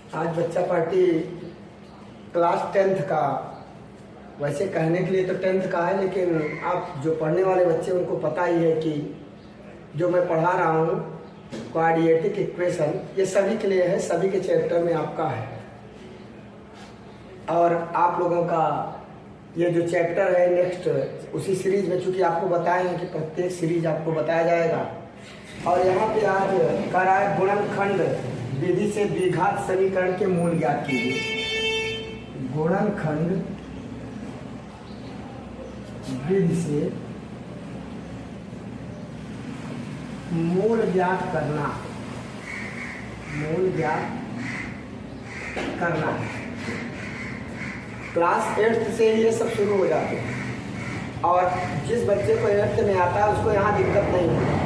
आज बच्चा party class 10th का, वैसे कहने के लिए तो 10th का है, लेकिन आप जो पढ़ने वाले बच्चे उनको पता ही है कि जो मैं पढ़ा रहा हूँ क्वाड्रेटिक इक्वेशन, ये सभी के लिए है, सभी के चैप्टर में आपका है। और आप लोगों का ये जो चैप्टर है नेक्स्ट उसी सीरीज में, चूँकि आपको बताए हैं कि प्रत्येक सीरीज आपको बताया जाएगा। और यहाँ पे आज कर रहा है गुणनखंड विधि से द्विघात समीकरण के मूल ज्ञात कीजिए। गुणनखंड विधि से मूल ज्ञात करना, मूल ज्ञात करना है। क्लास 8th से ये सब शुरू हो जाते हैं, और जिस बच्चे को 8th में आता है उसको यहाँ दिक्कत नहीं है,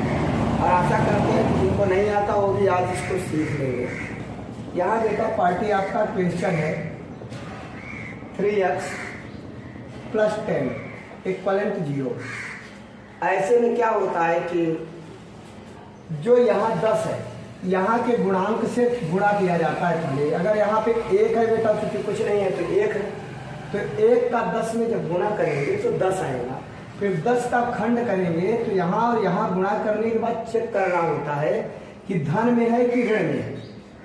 और आशा करते हैं कि जिनको नहीं आता वो भी आज इसको सीख लेंगे। यहाँ बेटा पार्टी आपका क्वेश्चन है 3x + 10 = 0। ऐसे में क्या होता है कि जो यहाँ 10 है, यहाँ के गुणांक से गुणा किया जाता है पहले। अगर यहाँ पे 1 है बेटा, क्योंकि कुछ नहीं है तो 1 है, तो 1 का 10 में जब गुणा करेंगे तो 10 आएगा। फिर 10 का खंड करेंगे तो यहाँ और यहाँ गुणा करने के बाद चेक करना होता है कि धन में है कि ऋण में है।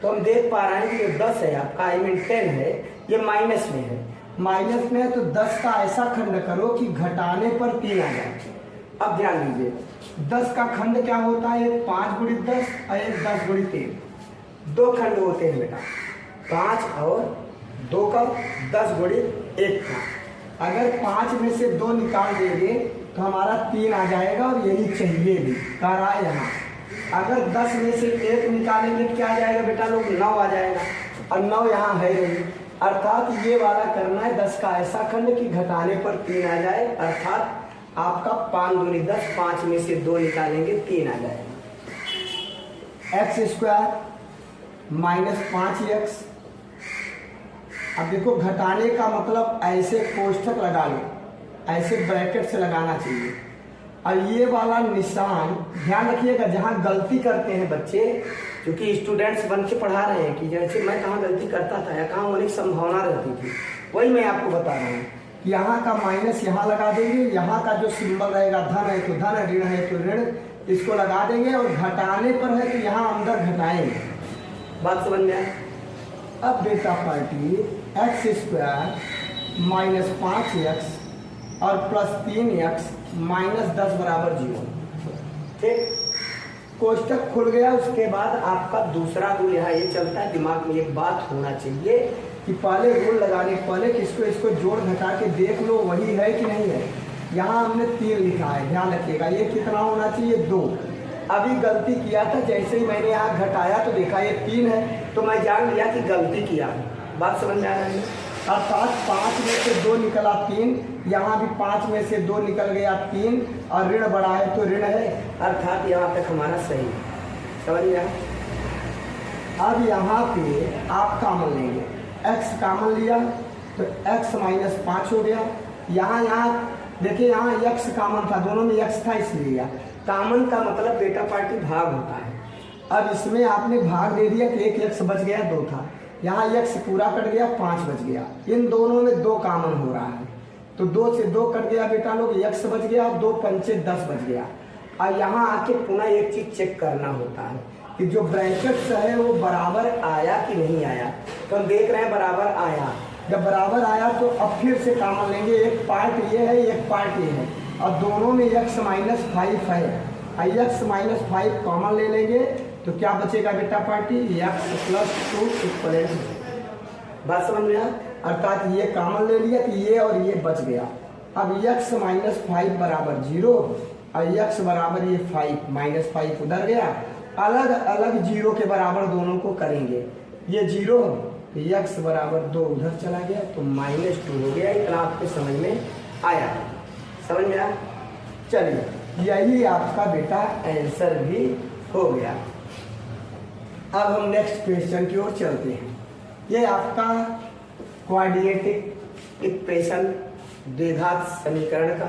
तो हम देख पा रहे हैं कि जो 10 है आपका, आई मीन 10 है, ये माइनस में है। माइनस में है तो 10 का ऐसा खंड करो कि घटाने पर 3 आ जाए। अब ध्यान दीजिए, 10 का खंड क्या होता है? 5 × 10 और 10 × 3। 2 खंड होते हैं बेटा, 5 और 2 का 10 × 1 का। अगर 5 में से 2 निकाल देंगे तो हमारा 3 आ जाएगा, और यही चाहिए भी कर रहा है यहाँ। अगर 10 में से 1 निकालेंगे क्या आ जाएगा बेटा लोग? 9 आ जाएगा, और 9 यहाँ है नहीं। अर्थात ये वाला करना है 10 का ऐसा खंड कि घटाने पर 3 आ जाए। अर्थात आपका 5 × 10, 5 में से 2 निकालेंगे 3 आ जाएगा। x² - 5x। अब देखो, घटाने का मतलब ऐसे कोष्ठक लगा लो, ऐसे ब्रैकेट से लगाना चाहिए। और ये वाला निशान ध्यान रखिएगा, जहाँ गलती करते हैं बच्चे, क्योंकि स्टूडेंट्स बन के पढ़ा रहे हैं कि जैसे मैं कहाँ गलती करता था या कहाँ होने की संभावना रहती थी, वही मैं आपको बता रहा हूँ। यहाँ का माइनस यहाँ लगा देंगे, यहाँ का जो सिंबल रहेगा धन है तो धन, ऋण है तो ऋण, इसको लगा देंगे, और घटाने पर है तो यहाँ अंदर घटाएंगे। बात समझ में आए? अब बेटा पार्टी x² - 5x और +3x - 10 = 0। ठीक, कोष्ठक खुल गया। उसके बाद आपका दूसरा रूल यहाँ ये चलता है, दिमाग में एक बात होना चाहिए कि पहले रूल लगाने पहले किसको इसको जोड़ घटा के देख लो वही है कि नहीं है। यहाँ हमने 3 लिखा है, ध्यान रखिएगा। ये कितना होना चाहिए? 2। अभी गलती किया था, जैसे ही मैंने यहाँ घटाया तो देखा ये 3 है, तो मैं जान लिया कि गलती किया। बात समझ में आ रही है? अर्थात 5 में से 2 निकला 3, यहाँ भी 5 में से 2 निकल गया 3, और ऋण बड़ा है तो ऋण है, अर्थात यहाँ तक हमारा सही है। समझ में आया? अब यहाँ पे आप कॉमन लेंगे, x कॉमन लिया तो x - 5 हो गया। यहाँ देखिए, यहाँ x कॉमन था, दोनों में x था इसलिए। कॉमन का मतलब बेटा पार्टी भाग होता है। अब इसमें आपने भाग दे दिया तो एक x बच गया, 2 था। यहाँ x पूरा कट गया, 5 बच गया। इन दोनों में 2 कॉमन हो रहा है, तो 2 से 2 कट गया बेटा लोग, x बच गया, 2 × 5 = 10 बच गया। और यहाँ आके पुनः एक चीज चेक करना होता है कि जो ब्रैकेट्स है वो बराबर आया कि नहीं आया। तो हम देख रहे हैं बराबर आया। जब बराबर आया तो अब फिर से कॉमन लेंगे, एक पार्ट ये है, एक पार्ट ये है, और दोनों में x - 5 है। x - 5 कॉमन ले लेंगे तो क्या बचेगा बेटा पार्टी? x + 2 = 0। बात समझ में आया? अर्थात ये कॉमन ले लिया तो ये और ये बच गया। अब x - 5 = 0, और x बराबर ये 5 - 5 उधर गया। अलग अलग 0 के बराबर दोनों को करेंगे। ये 0 तो x = 2 उधर चला गया तो -2 हो गया। इतना आपके समझ में आया? समझ में आया? चलिए, यही आपका बेटा आंसर भी हो गया। अब हम नेक्स्ट क्वेश्चन की ओर चलते हैं। ये आपका क्वाड्रेटिक इक्वेशन द्विघात समीकरण का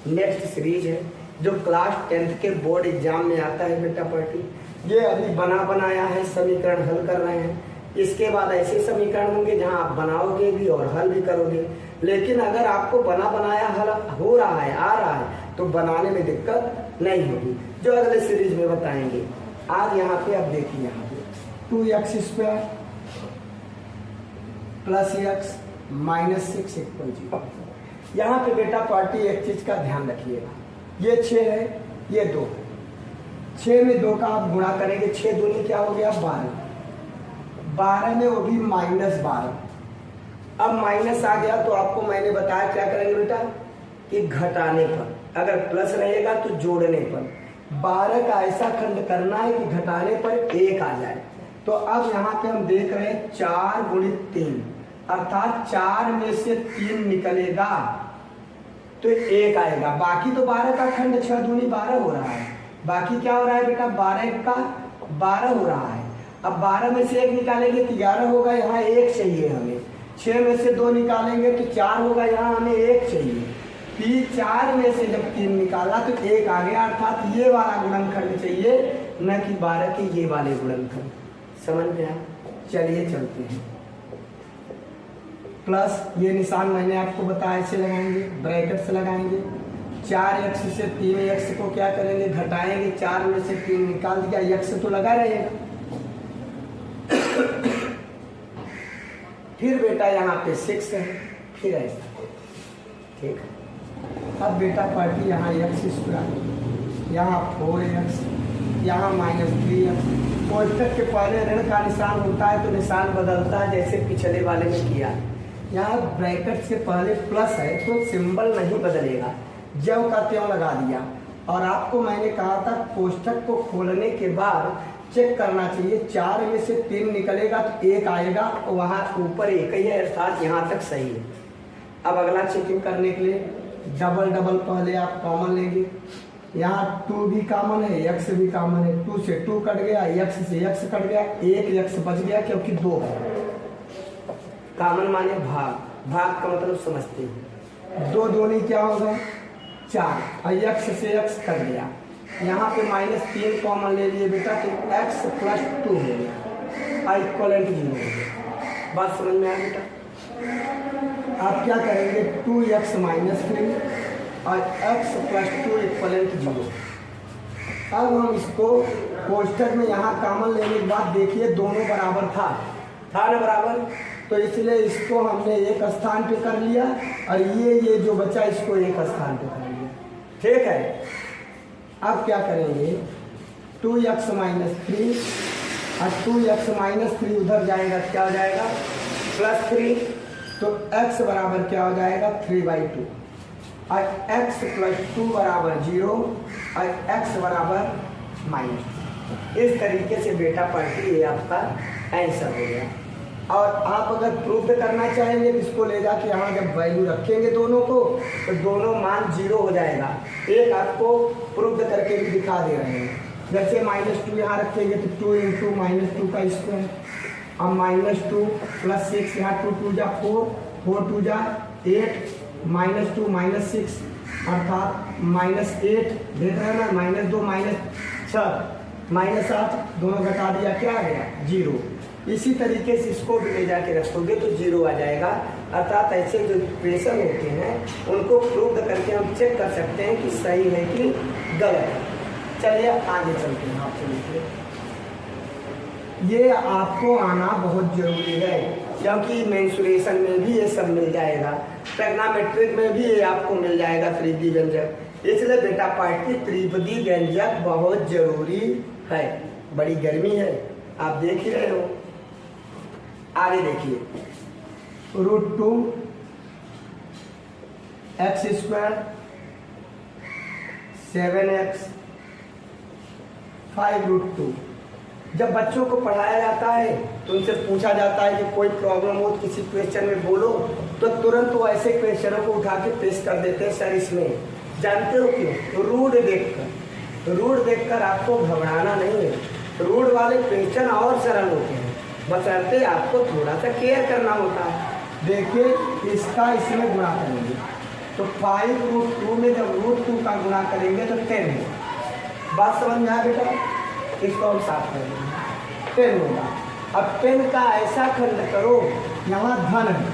नेक्स्ट सीरीज है, जो क्लास 10th के बोर्ड एग्जाम में आता है बेटा पार्टी। ये अभी बना बनाया है समीकरण हल कर रहे हैं। इसके बाद ऐसे समीकरण होंगे जहां आप बनाओगे भी और हल भी करोगे। लेकिन अगर आपको बना बनाया हल हो रहा है, आ रहा है, तो बनाने में दिक्कत नहीं होगी, जो अगले सीरीज में बताएंगे। आज यहाँ पे अब देखिए, यहाँ पे 2x² plus x minus 6 equal 0। यहाँ पे बेटा पार्टी एक चीज का ध्यान रखिएगा, ये 6 है, ये 2 है। 6 में 2 का आप गुणा करेंगे, 6 दूनी क्या हो गया 12, 12 में वो भी -12। अब माइनस आ गया तो आपको मैंने बताया क्या करेंगे बेटा कि घटाने पर, अगर प्लस रहेगा तो जोड़ने पर। 12 का ऐसा खंड करना है कि घटाने पर 1 आ जाए। तो अब यहाँ पे हम देख रहे हैं 4 गुणित 3, अर्थात 4 में से 3 निकलेगा तो 1 आएगा। बाकी तो 12 का खंड 6 दूनी 12 हो रहा है, बाकी क्या हो रहा है बेटा 12 का 12 हो रहा है। अब 12 में से 1 निकालेंगे तो 11 होगा, यहाँ 1 चाहिए हमें। 6 में से 2 निकालेंगे तो 4 होगा, यहाँ हमें 1 चाहिए। 4 में से जब 3 निकाला तो 1 आ गया, अर्थात ये वाला गुणनखंड चाहिए, न कि 12 के ये वाले गुणनखंड। समझ में आया? चलिए चलते हैं। प्लस ये निशान मैंने आपको बताया, ऐसे लगाएंगे, ब्रैकेट से लगाएंगे। 4x से 3x को क्या करेंगे घटाएंगे, 4 में से 3 निकाल दिया, x तो लगा रहेगा। फिर बेटा यहाँ पे 6 है, फिर ऐसा, ठीक है। अब बेटा पार्टी यहाँ x², यहाँ 4x, यहाँ -3x। कोष्ठक के पहले ऋण का निशान होता है तो निशान बदलता है, जैसे पिछले वाले में किया। यहाँ ब्रैकेट से पहले प्लस है तो सिंबल नहीं बदलेगा, ज्यों का त्यों लगा दिया। और आपको मैंने कहा था कोष्ठक को खोलने के बाद चेक करना चाहिए, 4 में से 3 निकलेगा तो 1 आएगा, वहाँ ऊपर 1 ही है, अर्थात यहाँ तक सही है। अब अगला चेकिंग करने के लिए डबल पहले आप कॉमन लेंगे। यहाँ 2 भी कॉमन है, x भी कॉमन है, 2 से 2 कट गया, x से x कट गया, 1 x बच गया क्योंकि 2 है। कॉमन माने भाग, भाग का मतलब समझते हैं। 2 दूनी क्या होगा 4, और x से x कट गया। यहाँ पे -3 कॉमन ले लिए बेटा तो x + 2 हो गया, इक्वलेंट 0 हो गया। बात समझ में आया बेटा? आप क्या करेंगे 2x - 3 और x + 2 इक्वलेंट 0। अब हम इसको कोष्ठक में यहाँ कॉमन लेने के बाद देखिए दोनों बराबर था ना बराबर, तो इसलिए इसको हमने एक स्थान पे कर लिया और ये जो बचा इसको एक स्थान पे कर लिया, ठीक है। अब क्या करेंगे 2x - 3 और 2x - 3 उधर जाएगा, क्या हो जाएगा +3, तो x बराबर क्या हो जाएगा 3/2 और x + 2 बराबर 0 और x बराबर -। इस तरीके से बेटा पार्टी ये आपका आंसर हो गया। और आप अगर प्रूफ करना चाहेंगे तो इसको ले जाके यहाँ जब वैल्यू रखेंगे दोनों को तो दोनों मान 0 हो जाएगा। एक आपको प्रूफ करके भी दिखा दे रहे हैं, जैसे -2 यहाँ रखेंगे तो 2 × -2 का स्क्वायर, अब -2 + 6, यहाँ 2 × 2 = 4, 4 × 2 = 8, -2 - 6 अर्थात -8, देख रहे हैं ना, -2 - 6 -8, दोनों घटा दिया, क्या आ गया 0। इसी तरीके से इसको भी ले जाके रखोगे तो 0 आ जाएगा। अर्थात ऐसे जो इक्वेशन होते हैं उनको प्रूव करके हम चेक कर सकते हैं कि सही है कि गलत है। चलिए आगे चलते हैं, आपसे लिखिए। ये आपको आना बहुत जरूरी है क्योंकि मेंसुरेशन में भी ये सब मिल जाएगा, ट्रिग्नोमेट्रिक में भी ये आपको मिल जाएगा त्रिपदी व्यंजक। इसलिए बेटा पार्टी त्रिपदी व्यंजक बहुत जरूरी है। बड़ी गर्मी है, आप देख ही रहे हो। आगे देखिए √2 x² 7x 5√2। जब बच्चों को पढ़ाया जाता है तो उनसे पूछा जाता है कि कोई प्रॉब्लम हो किसी क्वेश्चन में बोलो, तो तुरंत वो ऐसे क्वेश्चनों को उठा के पेश कर देते हैं। सर इसमें जानते हो क्यों? रूढ़ देखकर आपको घबराना नहीं है। रूढ़ वाले क्वेश्चन और सरल होते हैं, बशर्ते आपको थोड़ा सा केयर करना होता है। देखिए इसका इसमें गुणा करेंगे तो 5√2 में जब √2 का गुणा करेंगे तो 10 है। बात समझ में आया बेटा? इसको हम साफ करेंगे, 10 होगा। अब पेन का ऐसा खंड करो, यहाँ धन है,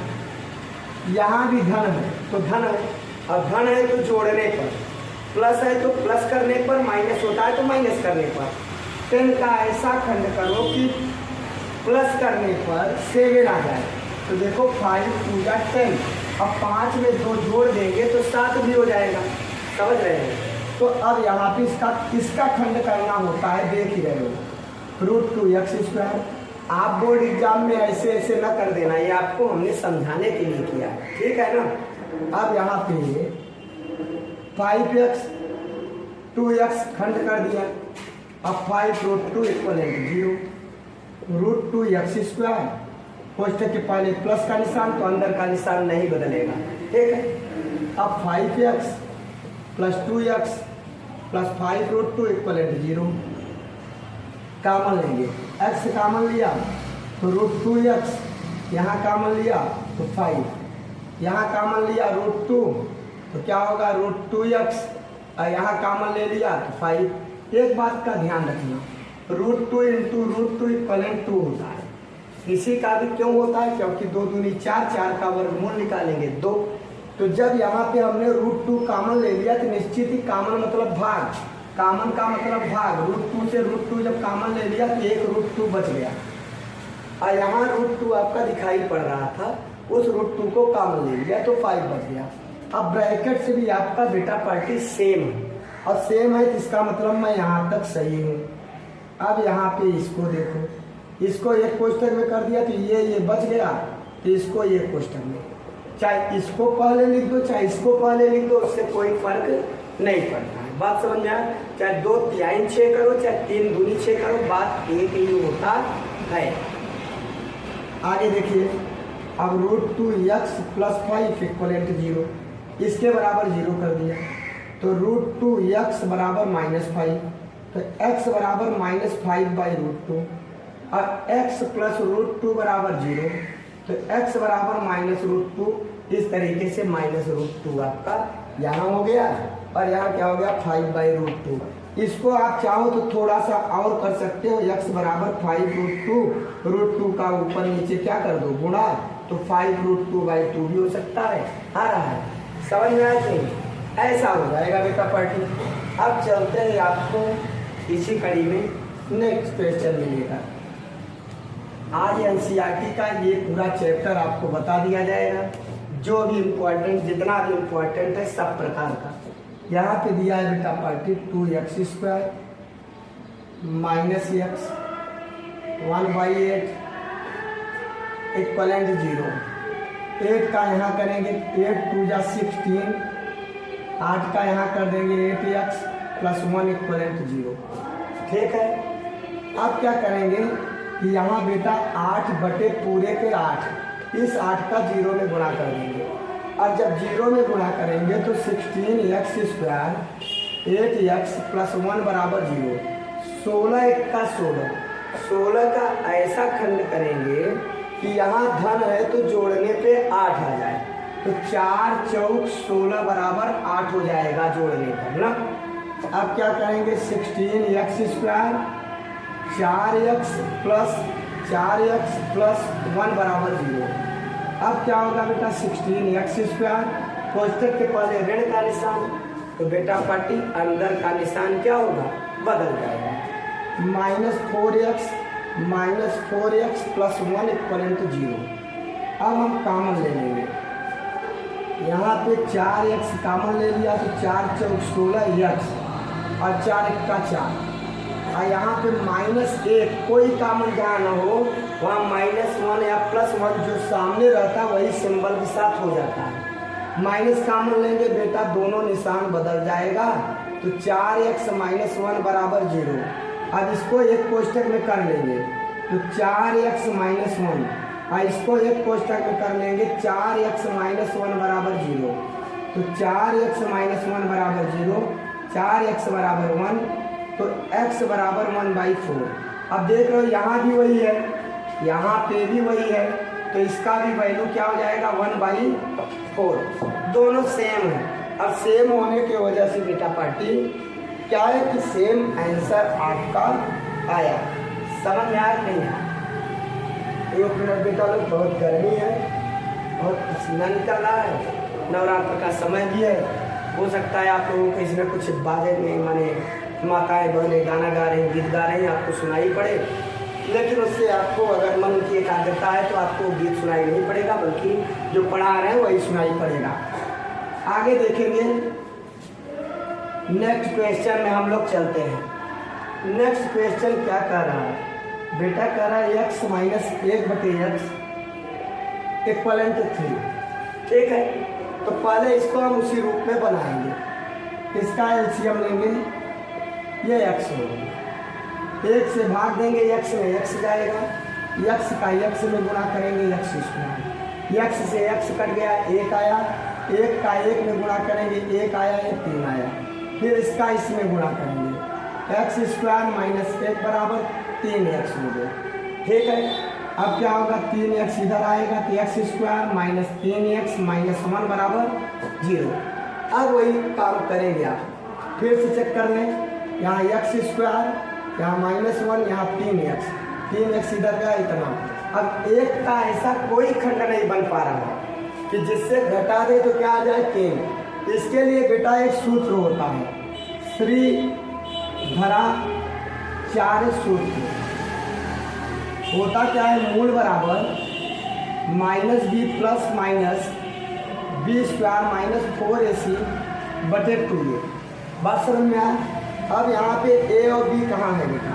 यहाँ भी धन है, तो धन है, और धन है तो जोड़ने पर, प्लस है तो प्लस करने पर, माइनस होता है तो माइनस करने पर। पेन का ऐसा खंड करो कि प्लस करने पर 7 आ जाए, तो देखो 5 2 जा 10, अब 5 में 2 जोड़ देंगे तो 7 भी हो जाएगा, समझ रहे हैं। तो अब यहाँ पे इसका खंड करना होता है, देख ही रहे हो, √2x²। आप बोर्ड एग्जाम में ऐसे ऐसे ना कर देना, ये आपको हमने समझाने के लिए किया है, ठीक है ना। अब यहाँ पे 5x 2x खंड कर दिया, अब 5√2 = 0, √2x², कोष्ठक के पहले प्लस का निशान तो अंदर का निशान नहीं बदलेगा, ठीक है। अब 5x + 2x + 5√2 = 0, कॉमन लेंगे, x कॉमन लिया तो √2x, यहाँ कॉमन लिया तो 5, यहाँ कॉमन लिया √2 तो क्या होगा √2x, और यहाँ कॉमन ले लिया तो 5। एक बात का ध्यान रखना, √2 × √2 = 2 होता है। इसी का भी क्यों होता है, क्योंकि 2 दूनी 4, 4 का वर्गमूल निकालेंगे 2। तो जब यहाँ पे हमने √2 कॉमन ले लिया तो निश्चित ही कॉमन मतलब भाग, कॉमन का मतलब भाग, √2 से √2 जब कॉमन ले लिया तो एक √2 बच गया, और यहाँ √2 आपका दिखाई पड़ रहा था, उस √2 को कॉमन ले लिया तो 5 बच गया। अब ब्रैकेट से भी आपका बेटा पार्टी सेम है, और सेम है तो इसका मतलब मैं यहाँ तक सही हूँ। अब यहाँ पे इसको देखो, इसको एक कोष्ठक में कर दिया तो ये बच गया, तो इसको एक कोष्ठक में, चाहे इसको पहले लिख दो चाहे इसको पहले लिख दो, उससे कोई फर्क नहीं पड़ता है। बात समझ में आया, चाहे 2 तिहाई 6 करो चाहे 3 दूनी 6 करो, बात एक ही होता है। आगे देखिए, अब √2x + 5 = 0, इसके बराबर 0 कर दिया, तो √2x = -5, तो x = -5/√2, और x + √2 = 0, तो x = -√2, इस तरीके से -√2 आपका यहाँ हो गया, और यहाँ क्या हो गया 5/√2। इसको आप चाहो तो थोड़ा सा और कर सकते हो, x = 5√2, √2 का ऊपर नीचे क्या कर दो गुणा, तो 5√2/2 भी हो सकता है, आ रहा है, समझ में आया नहीं? ऐसा हो जाएगा बेटा पार्टी। अब चलते हैं, आपको इसी कड़ी में नेक्स्ट क्वेश्चन मिलेगा। आज एनसीईआरटी का ये पूरा चैप्टर आपको बता दिया जाएगा, जो भी इम्पोर्टेंट, जितना भी इम्पोर्टेंट है सब प्रकार का। यहाँ पे दिया है बेटा पार्टी 2x² - x 1/8 = 0। 8 का यहाँ करेंगे, 8 2 जा 16, 8 का यहाँ कर देंगे 8x + 1 = 0, ठीक है। अब क्या करेंगे कि यहाँ बेटा 8/8, इस 8 का 0 में गुणा कर देंगे, और जब 0 में गुणा करेंगे तो 16x² 8x + 1 = 0, 16 1 का 16, 16 का ऐसा खंड करेंगे कि यहाँ धन है तो जोड़ने पे 8 आ जाए, तो 4 4 16 = 8 हो जाएगा जोड़ने पर ना। अब क्या करेंगे 16x² 4x + 1 = 0। अब क्या होगा बेटा 16x², कोष्ठक के पहले ऋण का निशान, तो बेटा पार्टी अंदर का निशान क्या होगा, बदल जाएगा, -4x + 1 = 0। अब हम कॉमन ले लेंगे, यहाँ पे 4x कॉमन ले लिया तो 4 4 16x, और 4 1 का 4, और यहाँ पे -1 कोई कॉमन जहाँ ना हो वहाँ -1 या +1 जो सामने रहता है वही सिंबल के साथ हो जाता है। माइनस कॉमन लेंगे बेटा, दोनों निशान बदल जाएगा, तो 4x - 1 = 0। अब इसको एक कोष्ठक में कर लेंगे, तो 4x - 1, और इसको एक कोष्ठक में कर लेंगे 4x - 1 = 0, तो 4x - 1 = 0, 4x = 1, तो x = 1/4। अब देख रहे हो यहाँ भी वही है, यहाँ पे भी वही है, तो इसका भी वैल्यू क्या हो जाएगा 1/4, दोनों सेम है। अब सेम होने की वजह से बेटा पार्टी क्या है कि सेम आंसर आपका आया, समझ में आया नहीं आया? एक मिनट बेटा लोग, बहुत गर्मी है, बहुत पसीना निकल रहा है, नवरात्र का समय भी है। हो सकता है आप लोगों को इसमें कुछ बातें में माने माताएं बहनें गाना गा रही हैं, गीत गा रही हैं, आपको सुनाई पड़े, लेकिन उससे आपको अगर मन की एकाग्रता है तो आपको गीत सुनाई नहीं पड़ेगा, बल्कि जो पढ़ा रहे हैं वही सुनाई पड़ेगा। आगे देखेंगे, नेक्स्ट क्वेश्चन में हम लोग चलते हैं। नेक्स्ट क्वेश्चन क्या कह रहा है बेटा? कह रहा है x माइनस 1/x इक्वलेंट 3। ठीक है, तो पहले इसको हम उसी रूप में बनाएंगे। इसका एलसीएम लेंगे, ये x होगा, 1 से भाग देंगे, x में x जाएगा, x का x में गुणा करेंगे x², x से x कट गया, 1 आया, 1 का 1 में गुणा करेंगे, 1 आया, 3 आया, फिर इसका इसमें गुणा करेंगे, x² माइनस 1 बराबर 3x हो गया। ठीक है, अब क्या होगा, 3x इधर आएगा तो x² माइनस 3x माइनस 1 बराबर 0। अब वही काम करेंगे आप, फिर से चेक कर लें, यहाँ x², यहाँ -1, यहाँ 3x इधर गया, इतना। अब एक का ऐसा कोई खंड नहीं बन पा रहा है कि जिससे घटा दे तो क्या आ जाए 3। इसके लिए बेटा एक सूत्र होता है, श्रीधरा 4 सूत्र होता क्या है, मूल बराबर -b plus minus b² minus 4ac बटे 2a। बात समझ में आया? अब यहाँ पे a और b कहाँ है बेटा?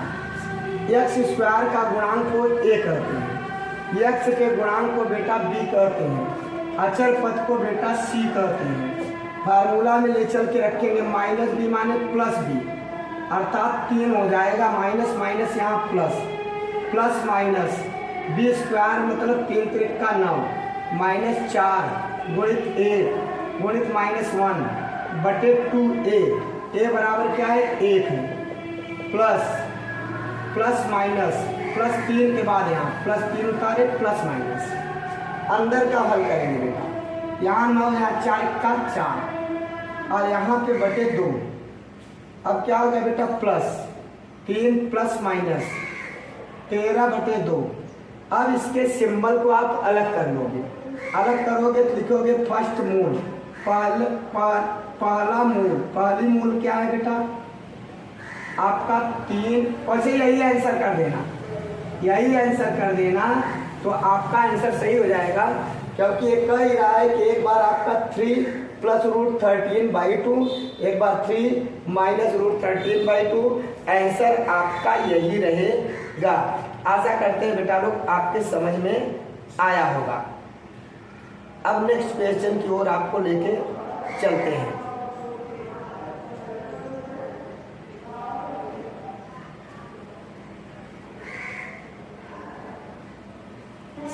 x² का गुणांक को a कहते हैं, x के गुणांक को बेटा b कहते हैं, अचर पद को बेटा c कहते हैं। फार्मूला में ले चल के रखेंगे, -b माने +b, अर्थात 3 हो जाएगा, माइनस माइनस यहाँ प्लस माइनस b² मतलब 3 त्रिक का 9 -4 गुणित a गुणित -1 बटे 2a। a बराबर क्या है, 1 है, प्लस माइनस +3 के बाद यहाँ +3 उतारे, प्लस माइनस अंदर का हल करेंगे बेटा। यहाँ 9, यहाँ 4 का 4 और यहाँ पे बटे 2। अब क्या हो गया बेटा, +3 प्लस माइनस 13 बटे 2। अब इसके सिंबल को आप अलग कर लोगे, अलग करोगे तो लिखोगे फर्स्ट मूल, पहला मूल, पहली मूल क्या है बेटा आपका 3, और से यही आंसर कर देना, यही आंसर कर देना तो आपका आंसर सही हो जाएगा। क्योंकि ये कह ही रहा है कि एक बार आपका 3 प्लस √13/2, एक बार 3 माइनस √13/2, आंसर आपका यही रहेगा। आशा करते हैं बेटा लोग आपके समझ में आया होगा। अब नेक्स्ट क्वेश्चन की ओर आपको लेके चलते हैं।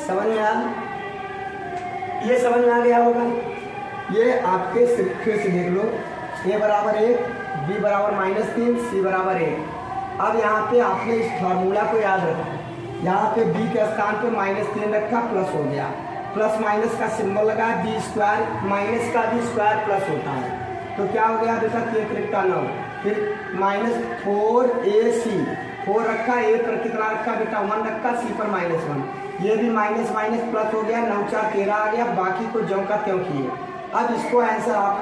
समझ में आ, ये समझ में आ गया होगा। ये आपके फिर से देख लो, a बराबर 1, b बराबर -3, c बराबर 1। अब यहाँ पे आपने इस फार्मूला को याद रखा, यहाँ पे b के स्थान पे -3 रखा, प्लस हो गया, प्लस माइनस का सिंबल लगा, b² माइनस का b² प्लस होता है, तो क्या हो गया बेटा 3 त्रिक का 9, फिर -4ac, 4 रखा, a पर कितना रखा बेटा 1 रखा, c पर -1, ये भी माइनस माइनस प्लस हो गया, 9 4 13 आ गया, बाकी को ज्यों का त्यों किए। अब इसको आंसर आप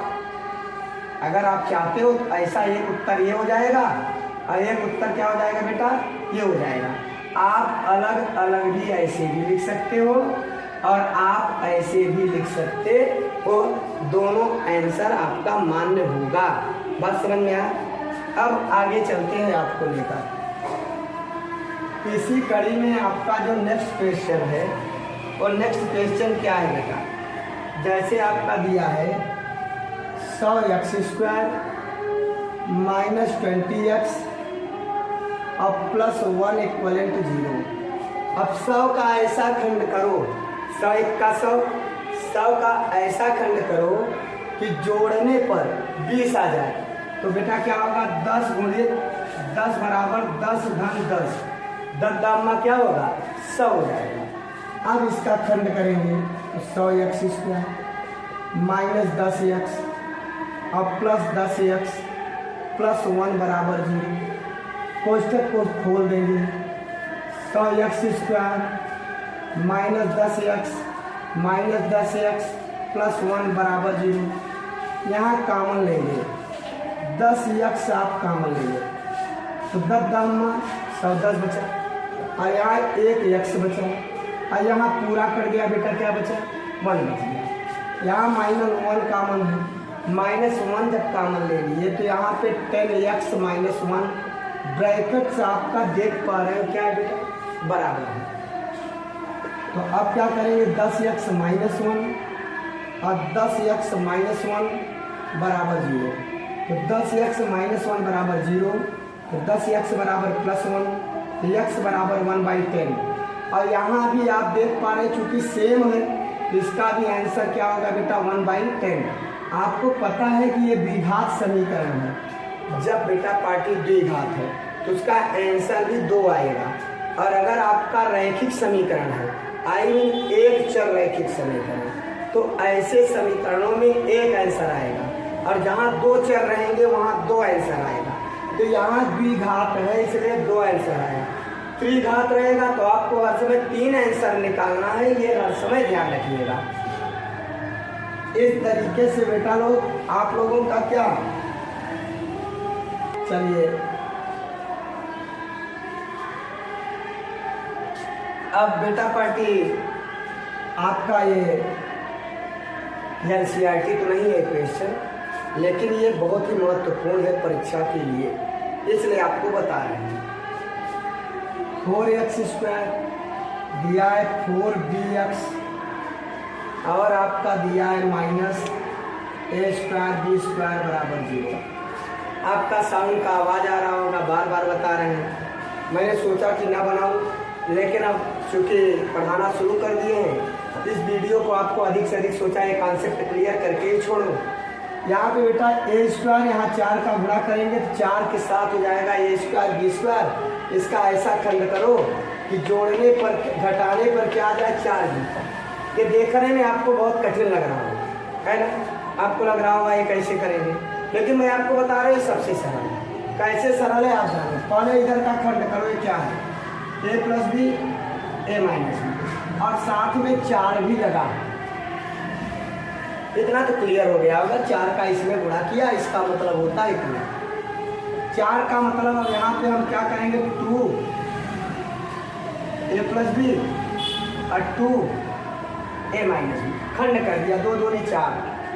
अगर आप चाहते हो तो ऐसा एक उत्तर ये हो जाएगा और एक उत्तर क्या हो जाएगा बेटा, ये हो जाएगा। आप अलग अलग भी ऐसे भी लिख सकते हो और आप ऐसे भी लिख सकते हो, दोनों आंसर आपका मान्य होगा। बात समझ में आया? अब आगे चलते हैं आपको लेकर। इसी कड़ी में आपका जो नेक्स्ट क्वेश्चन है, और नेक्स्ट क्वेश्चन क्या है बेटा, जैसे आपका दिया है 100x² -20x और +1 इक्वलेंट 0। अब 100 का ऐसा खंड करो, 100 का 100 का ऐसा खंड करो कि जोड़ने पर 20 आ जाए, तो बेटा क्या होगा 10 गुणित 10 बराबर 10 घन 10, 10 दाम क्या होगा 100 हो जाएगा। अब इसका खंड करेंगे तो 100x² -10x और +10x +1 बराबर 0। कोष्ठक को खोल देंगे, 100x² -10x प्लस 1 बराबर 0। यहाँ कॉमन लेंगे, 10x आप कॉमन लेंगे तो 10 10 बचा, और यहाँ 1x बचा, और यहाँ पूरा कर दिया बेटा, क्या बचा 1 बच गया। यहाँ -1 कॉमन है, -1 जब कॉमन ले लिए तो यहाँ पे 10x - 1 ब्रैकेट से आपका देख पा रहे हो क्या है बेटा, बराबर है। तो अब क्या करेंगे, 10x - 1 और 10x - 1 बराबर 0। तो 10x - 1 बराबर 0, तो 10x बराबर +1, तो x बराबर 1/10। और यहाँ भी आप देख पा रहे हैं चूँकि सेम है तो इसका भी आंसर क्या होगा बेटा 1/10। आपको पता है कि ये द्विघात समीकरण है, जब बेटा पार्टी द्विघात है तो उसका आंसर भी 2 आएगा। और अगर आपका रैखिक समीकरण है, आई मीन एक चर रैखिक समीकरण, तो ऐसे समीकरणों में एक आंसर आएगा, और जहाँ 2 चर रहेंगे वहाँ 2 आंसर आएगा। तो यहाँ द्विघात है इसलिए 2 आंसर आएगा। त्रिघात रहेगा तो आपको हर समय 3 आंसर निकालना है, ये हर समय ध्यान रखिएगा। इस तरीके से बेटा लोग आप लोगों का क्या, चलिए अब बेटा पार्टी आपका ये NCERT तो नहीं है क्वेश्चन, लेकिन ये बहुत ही महत्वपूर्ण है परीक्षा के लिए, इसलिए आपको बता रहे हैं। 4x² दिया है 4bx, और आपका दिया है -a² b² बराबर 0। आपका साउंड का आवाज़ आ रहा होगा, बार बार बता रहे हैं। मैंने सोचा कि ना बनाऊं, लेकिन अब चूँकि पढ़ाना शुरू कर दिए हैं, इस वीडियो को आपको अधिक से अधिक सोचा है कॉन्सेप्ट क्लियर करके ही छोड़ूं। यहाँ पे बेटा a², यहाँ 4 का गुणा करेंगे तो 4 के साथ हो जाएगा a² b²। इसका ऐसा खंड करो कि जोड़ने पर घटाने पर क्या आ जाए 4b। ये देखने में आपको बहुत कठिन लग रहा होगा, है ना, आपको लग रहा होगा ये कैसे करेंगे, लेकिन मैं आपको बता रहा हूँ सबसे सरल है। कैसे सरल है आप जानो। पहले इधर का खंड करो, ये क्या है a + b a - b, और साथ में 4 भी लगा। इतना तो क्लियर हो गया होगा, 4 का इसमें गुणा किया, इसका मतलब होता है इतना। 4 का मतलब अब यहाँ पे हम क्या करेंगे, 2a + b और 2a - b खंड कर दिया, 2 दूनी 4,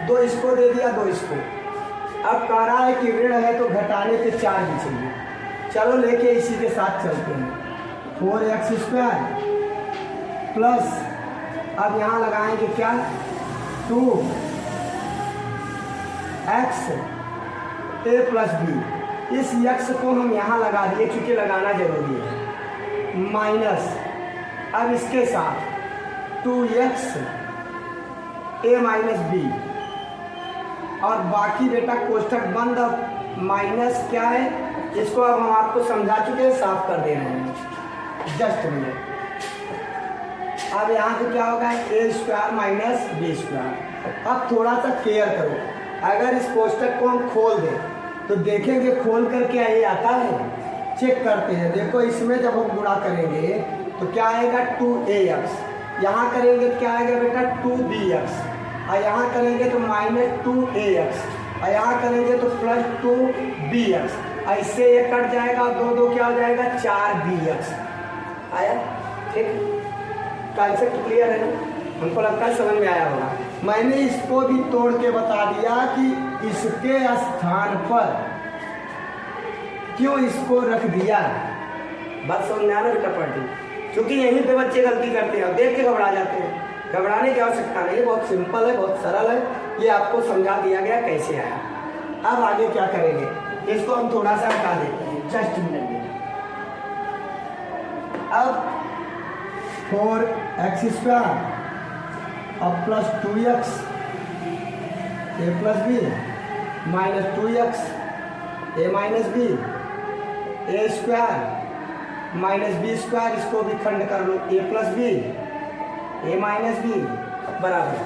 2 इसको दे दिया, 2 इसको। अब कह रहा है कि ऋण है तो घटाने पे 4 भी चाहिए। चलो लेके इसी के साथ चलते हैं। 4x² प्लस, अब यहाँ लगाएंगे क्या, 2x a + b। इस x को हम यहाँ लगा दिए क्योंकि लगाना जरूरी है, माइनस, अब इसके साथ 2x a - b, और बाकी बेटा कोष्ठक बंद। अब माइनस क्या है, इसको अब हम आपको समझा चुके हैं, साफ कर दे रहे हैं, जस्ट मिनट। अब यहाँ पे क्या होगा, a² - b²। अब थोड़ा सा केयर करो, अगर इस कोष्ठक को हम खोल दें तो देखेंगे खोल कर क्या ये आता है, चेक करते हैं। देखो इसमें जब हम गुणा करेंगे तो क्या आएगा 2ax, यहाँ करेंगे क्या आएगा बेटा 2bx, और यहाँ करेंगे तो -2ax, और यहाँ करेंगे तो +2bx। ऐसे ये कट जाएगा, 2 2 क्या हो जाएगा 4bx आया। ठीक, कॉन्सेप्ट क्लियर है ना, हमको लगता है समझ में आया होगा। मैंने इसको भी तोड़ के बता दिया कि इसके स्थान पर क्यों इसको रख दिया, बात समझ में आना बेटा पार्टी। क्योंकि यहीं पे बच्चे गलती करते हैं, देख के घबरा जाते हैं। घबराने की आवश्यकता नहीं है, बहुत सिंपल है, बहुत सरल है, ये आपको समझा दिया गया कैसे आया। अब आगे क्या करेंगे, इसको हम थोड़ा सा हटा देते हैं, जस्ट मिनट में। अब 4x² और plus 2x a + b -2x a - b a² -b², इसको भी खंड कर लो, a + b a - b बराबर।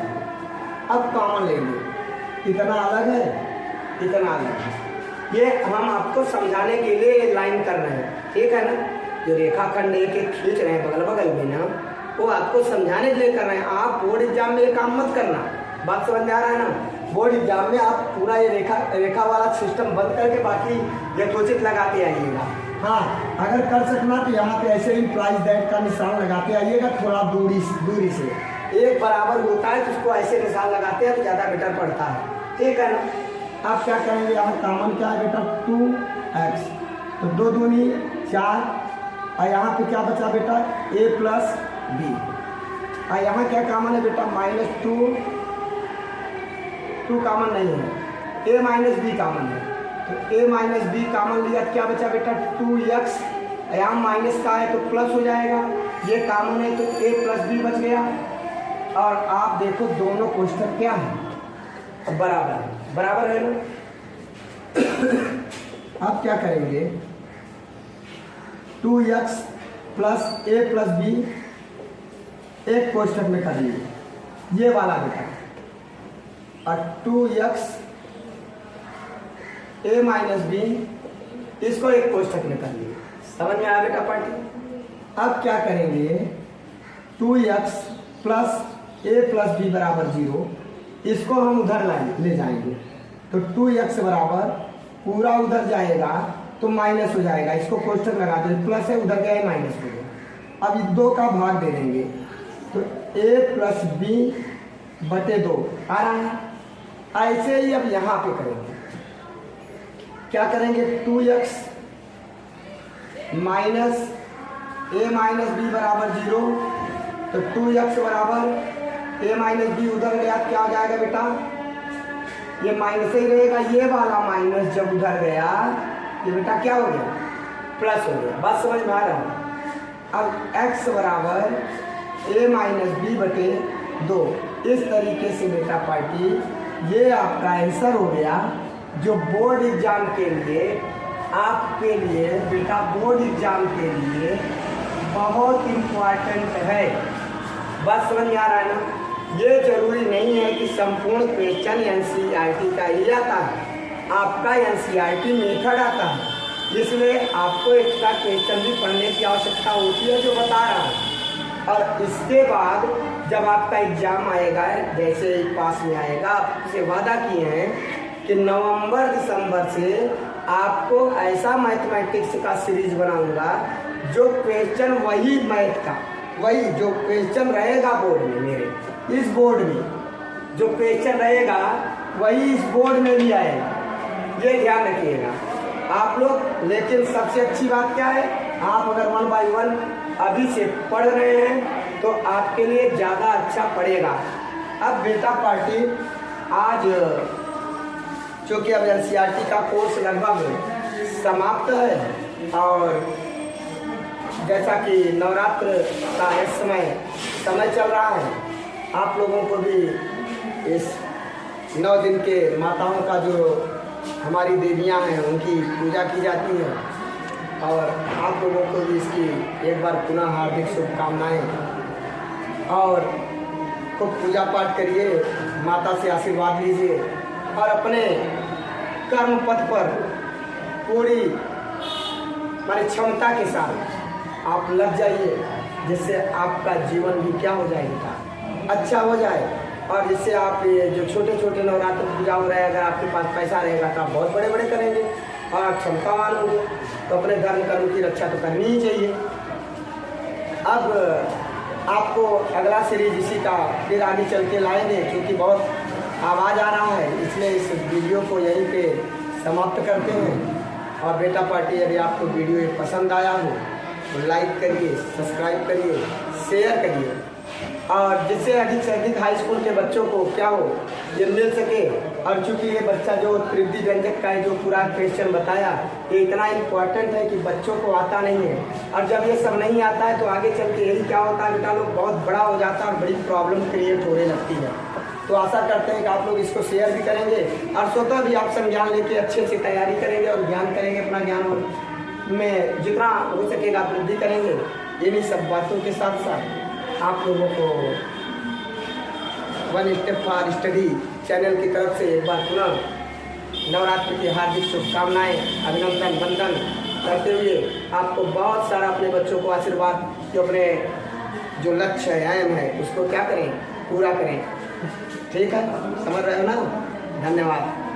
अब कॉमन लेंगे, इतना अलग है, इतना अलग है, ये हम आपको समझाने के लिए लाइन कर रहे हैं, ठीक है ना। जो रेखाखंड एक एक खींच रहे हैं बगल बगल में ना, वो आपको समझाने के लिए कर रहे हैं। आप बोर्ड एग्जाम में ये काम मत करना। बात समझ में आ रहा है ना? बोर्ड एग्जाम में आप पूरा ये रेखा वाला सिस्टम बंद करके बाकी यथोचित लगाते आइएगा। हाँ, अगर कर सकना तो यहाँ पे ऐसे इम्प्लाइज दैट का निशान लगाते आइएगा, थोड़ा दूरी से। एक बराबर होता है तो उसको ऐसे निशान लगाते हैं तो ज़्यादा बेटर पड़ता है। ठीक है ना? आप क्या करेंगे, यहाँ कॉमन क्या है बेटा, 2x, तो 2 दूनी 4, और यहाँ पे क्या बचा बेटा, a प्लस बी, और यहाँ क्या कॉमन है बेटा, -2 कॉमन नहीं है, a माइनस बी कॉमन है, तो a माइनस बी कॉमन लिया, क्या बचा बेटा 2x, यहाँ माइनस का है तो प्लस हो जाएगा, ये कॉमन है तो a प्लस बी बच गया। और आप देखो दोनों कोष्ठक क्या है, बराबर है ना? आप क्या करेंगे, 2x plus a plus B एक कोष्ठक में कर लीजिए, ये वाला बेटा, और 2x a माइनस बी इसको एक कोष्ठक में कर लीजिए। समझ में आया बेटा पार्टी? अब क्या करेंगे, 2x plus a plus B बराबर 0, इसको हम उधर ले जाएंगे, तो 2x बराबर पूरा उधर जाएगा तो माइनस हो जाएगा, इसको कोष्ठक लगा दो, प्लस है उधर गया माइनस हो गया। अब इस 2 का भाग दे देंगे तो a प्लस बी बटे 2 आ रहा है। ऐसे ही अब यहाँ पे करेंगे, क्या करेंगे, 2x minus a minus B बराबर 0, तो 2x बराबर a माइनस बी उधर गया, क्या हो जाएगा बेटा, ये माइनस ही रहेगा, ये वाला माइनस जब उधर गया ये बेटा क्या हो गया, प्लस हो गया। बात समझ में आ रहा है? अब x बराबर a माइनस बी बटे 2, इस तरीके से बेटा पार्टी ये आपका आंसर हो गया, जो बोर्ड एग्जाम के लिए आपके लिए बेटा बोर्ड एग्जाम के लिए बहुत इम्पॉर्टेंट है। बात समझ में आ रहा है ना? ये जरूरी नहीं है कि संपूर्ण क्वेश्चन एनसीईआरटी का ही आता है, आपका एनसीईआरटी मेथड आता है, इसलिए आपको एक्स्ट्रा क्वेश्चन भी पढ़ने की आवश्यकता होती है जो बता रहा है। और इसके बाद जब आपका एग्जाम आएगा, जैसे ही पास में आएगा, आपसे वादा किए हैं कि नवंबर दिसंबर से आपको ऐसा मैथमेटिक्स का सीरीज बनाऊंगा जो क्वेश्चन वही मैथ का वही जो क्वेश्चन रहेगा बोर्ड में, मेरे इस बोर्ड में जो क्वेश्चन रहेगा वही इस बोर्ड में भी आएगा, ये ध्यान रखिएगा आप लोग। लेकिन सबसे अच्छी बात क्या है, आप अगर 1 बाय 1 अभी से पढ़ रहे हैं तो आपके लिए ज़्यादा अच्छा पड़ेगा। अब बेटा पार्टी आज चूँकि अब एनसीईआरटी का कोर्स लगभग समाप्त है, और जैसा कि नवरात्र का इस समय चल रहा है, आप लोगों को भी इस 9 दिन के माताओं का जो हमारी देवियां हैं उनकी पूजा की जाती है, और आप लोगों को भी इसकी एक बार पुनः हार्दिक शुभकामनाएं। और खूब पूजा पाठ करिए, माता से आशीर्वाद लीजिए, और अपने कर्म पथ पर पूरी हमारी क्षमता के साथ आप लग जाइए, जिससे आपका जीवन भी क्या हो जाएगा, अच्छा हो जाए। और जिससे आप ये जो छोटे छोटे नवरात्र पूजा हो रहे हैं, अगर आपके पास पैसा रहेगा तो आप बहुत बड़े बड़े करेंगे और आप क्षमतावान होंगे, तो अपने धर्म कर्म की रक्षा तो करनी ही चाहिए। अब आपको अगला सीरीज इसी का फिर आगे चल के लाएंगे, क्योंकि बहुत आवाज़ आ रहा है, इसलिए इस वीडियो को यहीं पे समाप्त करते हैं। और बेटा पार्टी यदि आपको वीडियो ये पसंद आया हो तो लाइक करिए, सब्सक्राइब करिए, शेयर करिए, और जिससे अधिक से अधिक हाई स्कूल के बच्चों को क्या हो ये मिल सके। और चूँकि ये बच्चा जो त्रिविधि व्यंजक का है जो पूरा क्वेश्चन बताया, ये इतना इम्पोर्टेंट है कि बच्चों को आता नहीं है, और जब ये सब नहीं आता है तो आगे चल के यही क्या होता है बेटा, लोग बहुत बड़ा हो जाता है और बड़ी प्रॉब्लम क्रिएट होने लगती है। तो आशा करते हैं कि आप लोग इसको शेयर भी करेंगे, और स्वतः भी आप संज्ञान लेके अच्छे से तैयारी करेंगे और ज्ञान करेंगे, अपना ज्ञान में जितना हो सकेगा वृद्धि करेंगे। इन्हीं सब बातों के साथ साथ आप लोगों को 1 स्टेप फॉर स्टडी चैनल की तरफ से एक बार पुनः नवरात्रि की हार्दिक शुभकामनाएं, अभिनंदन वंदन करते हुए आपको बहुत सारा अपने बच्चों को आशीर्वाद जो अपने जो लक्ष्य है, एम है, उसको क्या करें, पूरा करें। ठीक है, समझ रहे हो ना? धन्यवाद।